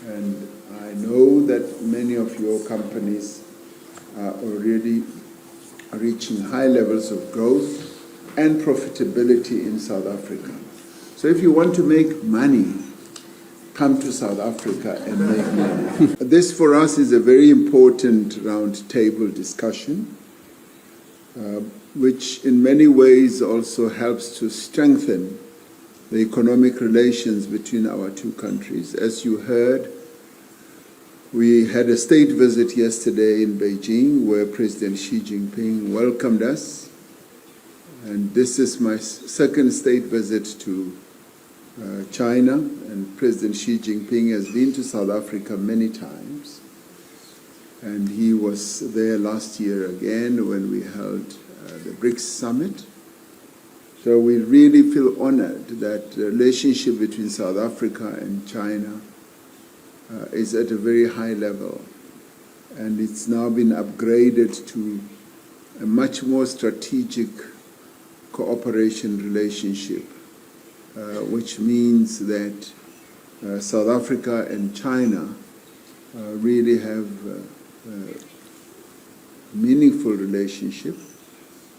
And I know that many of your companies are already reaching high levels of growth and profitability in South Africa. So if you want to make money, come to South Africa and make money. This for us is a very important round table discussion, which in many ways also helps to strengthen the economic relations between our two countries. As you heard, we had a state visit yesterday in Beijing where President Xi Jinping welcomed us. And this is my second state visit to China, and President Xi Jinping has been to South Africa many times. And he was there last year again when we held the BRICS summit. So we really feel honored that the relationship between South Africa and China is at a very high level. And it's now been upgraded to a much more strategic cooperation relationship, which means that South Africa and China really have a meaningful relationship,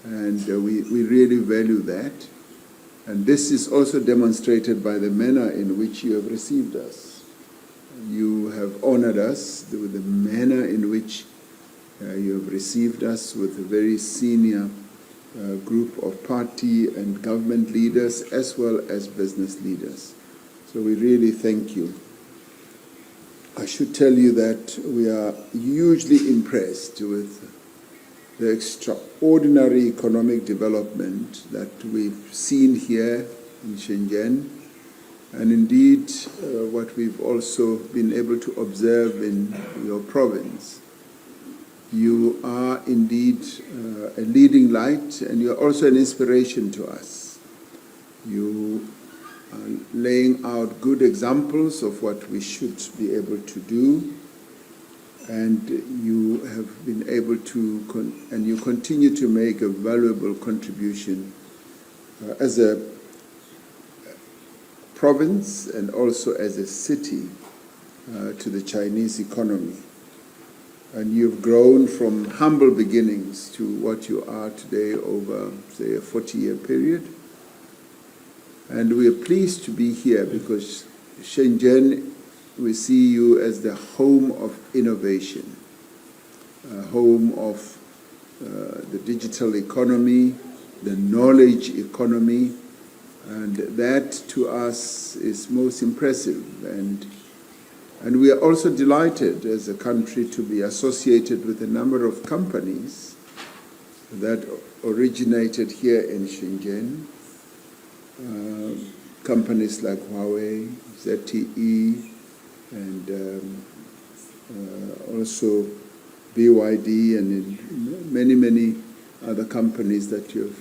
and we really value that. And this is also demonstrated by the manner in which you have received us. You have honored us with the manner in which you have received us, with a very senior group of party and government leaders as well as business leaders. So we really thank you. I should tell you that we are hugely impressed with the extraordinary economic development that we've seen here in Shenzhen, and indeed what we've also been able to observe in your province. You are indeed a leading light, and you're also an inspiration to us. You are laying out good examples of what we should be able to do, and you have been able to, and you continue to make a valuable contribution as a province and also as a city to the Chinese economy. And you've grown from humble beginnings to what you are today over, say, a 40-year period. And we are pleased to be here because Shenzhen, we see you as the home of innovation, home of the digital economy, the knowledge economy, and that to us is most impressive. And we are also delighted as a country to be associated with a number of companies that originated here in Shenzhen. Companies like Huawei, ZTE, and also BYD, and many other companies that you've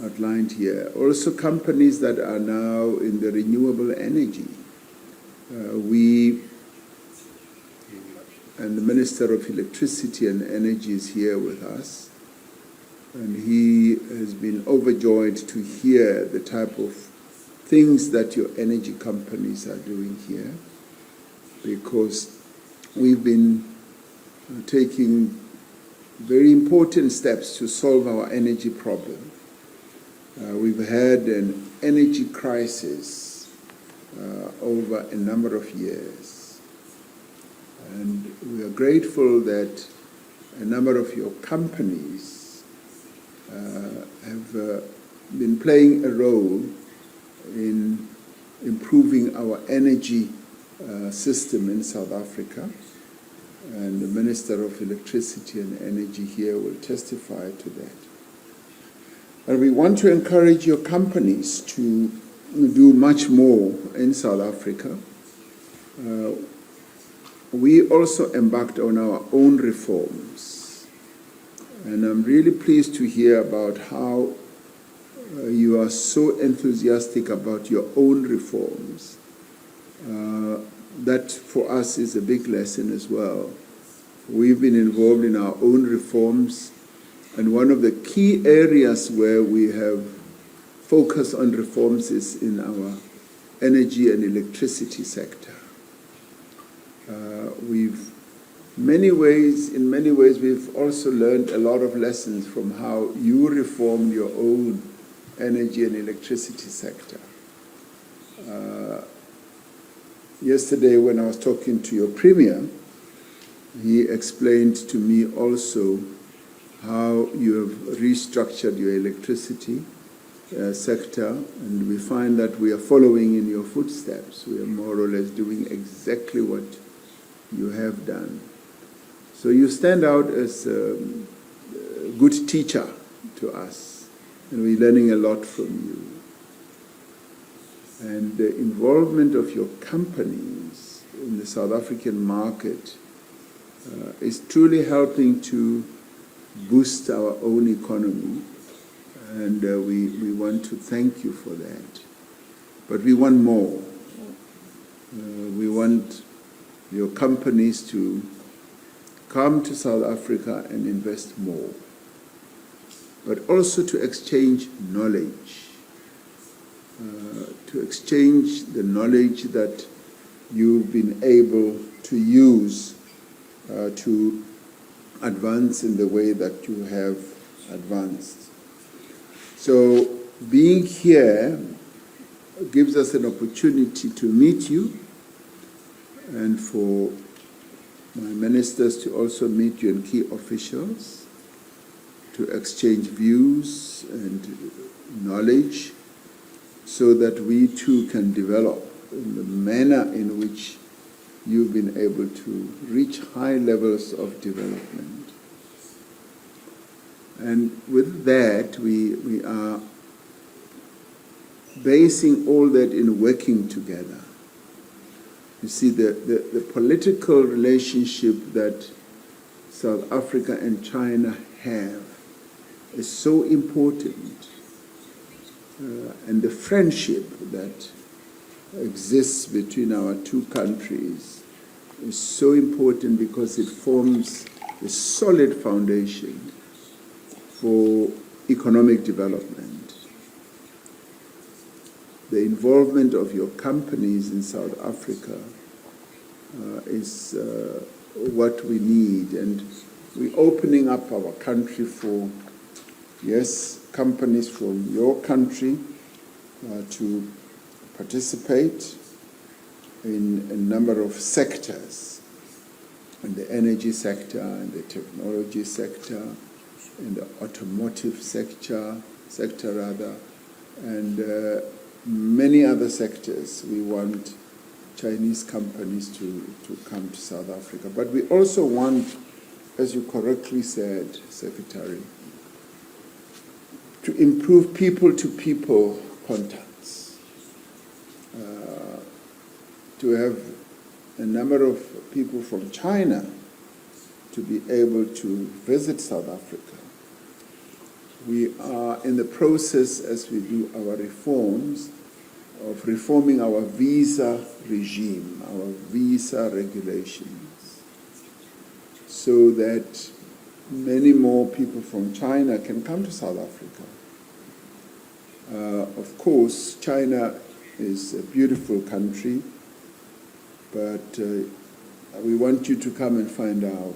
outlined here. Also companies that are now in the renewable energy. And the Minister of Electricity and Energy is here with us, and he has been overjoyed to hear the type of things that your energy companies are doing here, because we've been taking very important steps to solve our energy problem. We've had an energy crisis over a number of years. And we are grateful that a number of your companies have been playing a role in improving our energy system in South Africa. And the Minister of Electricity and Energy here will testify to that. And we want to encourage your companies to do much more in South Africa. We also embarked on our own reforms, and I'm really pleased to hear about how you are so enthusiastic about your own reforms. That for us is a big lesson as well. We've been involved in our own reforms, and one of the key areas where we have focused on reforms is in our energy and electricity sector. in many ways, we've also learned a lot of lessons from how you reformed your own energy and electricity sector. Yesterday, when I was talking to your Premier, he explained to me also how you have restructured your electricity sector, and we find that we are following in your footsteps. We are more or less doing exactly what you have done. So you stand out as a good teacher to us, and we're learning a lot from you. And the involvement of your companies in the South African market is truly helping to boost our own economy, and we want to thank you for that. But we want more. We want your companies to come to South Africa and invest more, but also to exchange knowledge, to exchange the knowledge that you've been able to use to advance in the way that you have advanced. So being here gives us an opportunity to meet you, and for my ministers to also meet you and key officials, to exchange views and knowledge, so that we too can develop in the manner in which you've been able to reach high levels of development. And with that, we are basing all that in working together. You see, the political relationship that South Africa and China have is so important. And the friendship that exists between our two countries is so important because it forms a solid foundation for economic development. The involvement of your companies in South Africa is what we need, and we're opening up our country for, yes, companies from your country to participate in a number of sectors, in the energy sector, in the technology sector, in the automotive sector, and many other sectors. We want Chinese companies to come to South Africa. But we also want, as you correctly said, Secretary, to improve people-to-people contacts, to have a number of people from China to be able to visit South Africa. We are in the process, as we do our reforms, of reforming our visa regime, our visa regulations, so that many more people from China can come to South Africa. Of course, China is a beautiful country, but we want you to come and find out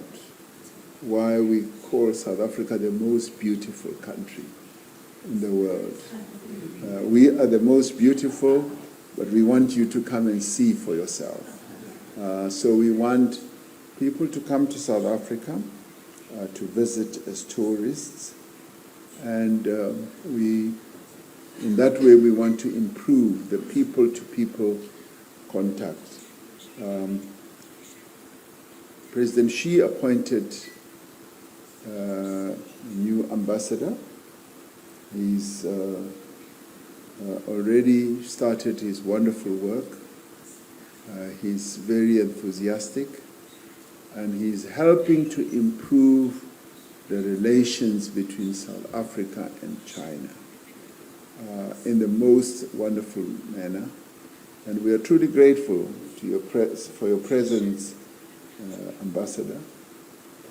why we call South Africa the most beautiful country in the world. We are the most beautiful, but we want you to come and see for yourself. So we want people to come to South Africa to visit as tourists, and in that way we want to improve the people-to-people contact. President Xi appointed a new ambassador. He's already started his wonderful work. He's very enthusiastic, and he's helping to improve the relations between South Africa and China in the most wonderful manner. And we are truly grateful to your for your presence, Ambassador.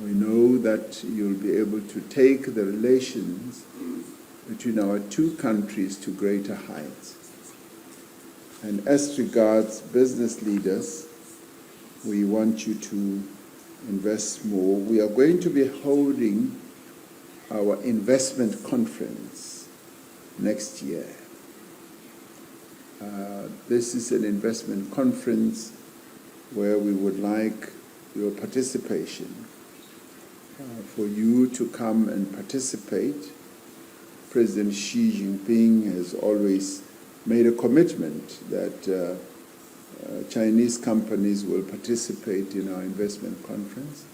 We know that you'll be able to take the relations between our two countries to greater heights. And as regards business leaders, We want you to invest more. We are going to be holding our investment conference next year. This is an investment conference where we would like your participation, for you to come and participate. President Xi Jinping has always made a commitment that Chinese companies will participate in our investment conference,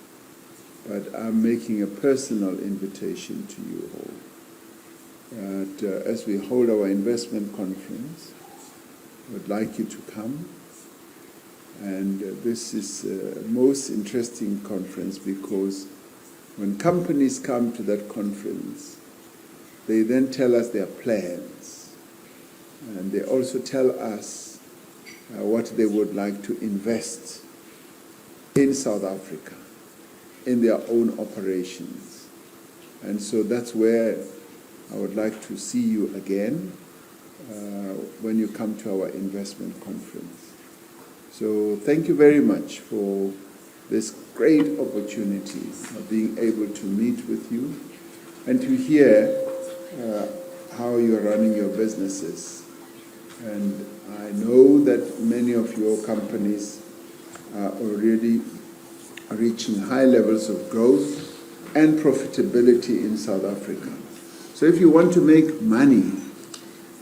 but I'm making a personal invitation to you all that as we hold our investment conference, I would like you to come. And this is the most interesting conference because when companies come to that conference, they then tell us their plans. And they also tell us what they would like to invest in South Africa, in their own operations. And so that's where I would like to see you again when you come to our investment conference. So thank you very much for this great opportunity of being able to meet with you and to hear how you're running your businesses. And I know that many of your companies are already reaching high levels of growth and profitability in South Africa. So if you want to make money,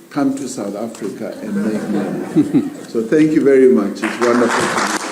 come to South Africa and make money. So thank you very much. It's wonderful.